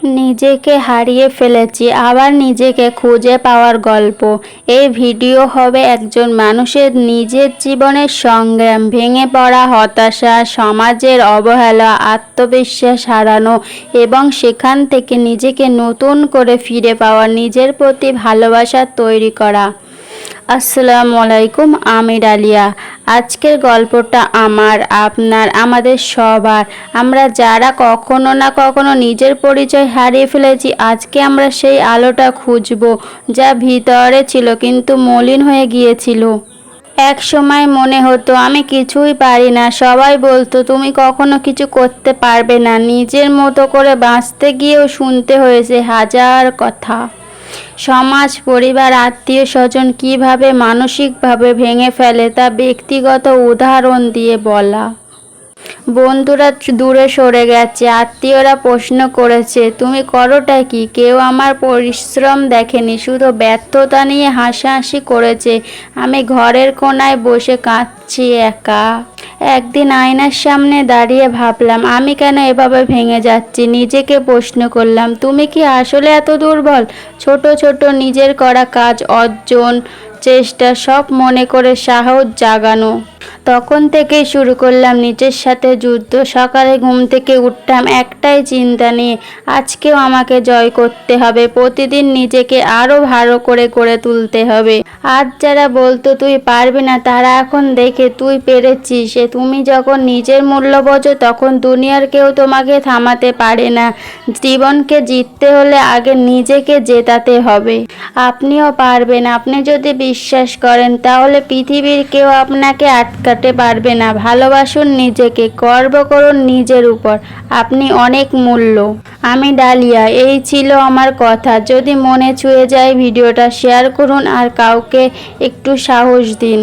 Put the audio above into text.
নিজেকে হারিয়ে ফেলেছি, আবার নিজেকে খুঁজে পাওয়ার গল্প। এই ভিডিও হবে একজন মানুষের নিজের জীবনের সংগ্রাম, ভেঙে পড়া, হতাশা, সমাজের অবহেলা, আত্মবিশ্বাস হারানো এবং সেখান থেকে নিজেকে নতুন করে ফিরে পাওয়া, নিজের প্রতি ভালোবাসা তৈরি করা। আসসালামু আলাইকুম, আমি ডালিয়া। আজকের গল্পটা আমার, আপনার, আমাদের সবার। আমরা যারা কখনো না কখনো নিজের পরিচয় হারিয়ে ফেলেছি, আজকে আমরা সেই আলোটা খুঁজব যা ভিতরে ছিল কিন্তু মলিন হয়ে গিয়েছিল। এক সময় মনে হতো আমি কিছুই পারি না। সবাই বলতো তুমি কখনো কিছু করতে পারবে না। নিজের মতো করে বাঁচতে গিয়েও শুনতে হয়েছে হাজার কথা। সমাজ, পরিবার, আত্মীয় স্বজন কীভাবে মানসিকভাবে ভেঙে ফেলে তা ব্যক্তিগত উদাহরণ দিয়ে বলা। বন্ধুরা দূরে সরে গেছে, আত্মীয়রা প্রশ্ন করেছে তুমি করোটা কি। কেউ আমার পরিশ্রম দেখেনি, শুধু ব্যর্থতা নিয়ে হাসাহাসি করেছে। আমি ঘরের কোনায় বসে কাঁদছি একা। একদিন আয়নার সামনে দাঁড়িয়ে ভাবলাম আমি কেন এভাবে ভেঙে যাচ্ছি। নিজেকে প্রশ্ন করলাম তুমি কি আসলে এত দুর্বল? ছোট ছোট নিজের করা কাজ, অর্জন, চেষ্টা সব মনে করে সাহস জাগানো। তখন থেকেই শুরু করলাম নিজের সাথে যুদ্ধ। সকালে ঘুম থেকে উঠতাম একটাই চিন্তা নিয়ে, আজকেও আমাকে জয় করতে হবে। প্রতিদিন নিজেকে আরও ভালো করে তুলতে হবে। আজ যারা বলতো তুই পারবি না, তারা এখন দেখে তুই পেরেছিস। তুমি যখন নিজের মূল্য বোঝো তখন দুনিয়ার কেউ তোমাকে থামাতে পারে না। জীবনকে জিততে হলে আগে নিজেকে জেতাতে হবে। আপনিও পারবেন। আপনি যদি বিশ্বাস করেন তাহলে পৃথিবীর কেউ আপনাকে আটকাতে পারবে না। ভালোবাসুন নিজেকে, গর্ব করুন নিজের উপর। আপনি অনেক মূল্য। আমি ডালিয়া, এই ছিল আমার কথা। যদি মনে ছুঁয়ে যায় ভিডিওটা শেয়ার করুন আর কাউকে একটু সাহস দিন।